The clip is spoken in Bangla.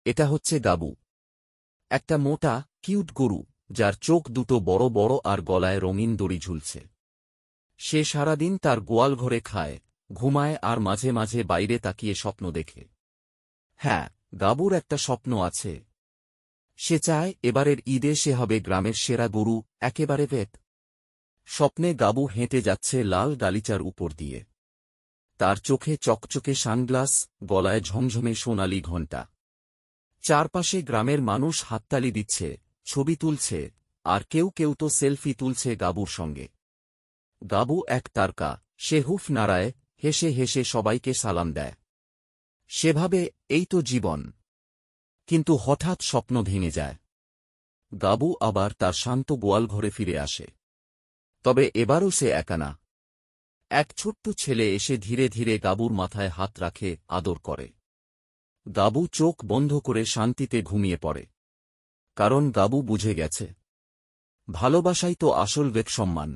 এটা হচ্ছে গাবু, একটা মোটা কিউট গরু যার চোখ দুটো বড় বড় আর গলায় রঙিন দড়ি ঝুলছে। সে সারাদিন তার গোয়াল ঘরে খায়, ঘুমায় আর মাঝে মাঝে বাইরে তাকিয়ে স্বপ্ন দেখে। হ্যাঁ, গাবুর একটা স্বপ্ন আছে। সে চায় এবারের ঈদে সে হবে গ্রামের সেরা গরু, একেবারে পেট। স্বপ্নে গাবু হেঁটে যাচ্ছে লাল গালিচার উপর দিয়ে। তার চোখে চকচকে সানগ্লাস, গলায় ঝমঝমে সোনালি ঘণ্টা। চারপাশে গ্রামের মানুষ হাততালি দিচ্ছে, ছবি তুলছে, আর কেউ কেউ তো সেলফি তুলছে গাবুর সঙ্গে। গাবু এক তারকা, সে হুফ নাড়ায়, হেসে হেসে সবাইকে সালাম দেয়। সেভাবে এই তো জীবন। কিন্তু হঠাৎ স্বপ্ন ভেঙে যায়। গাবু আবার তার শান্ত গোয়ালঘরে ফিরে আসে। তবে এবারও সে একা না। এক ছোট্ট ছেলে এসে ধীরে ধীরে গাবুর মাথায় হাত রাখে, আদর করে। গাবু চোখ বন্ধ করে শান্তিতে ঘুমিয়ে পড়ে। কারণ গাবু বুঝে গেছে, ভালোবাসাই তো আসল সম্মান।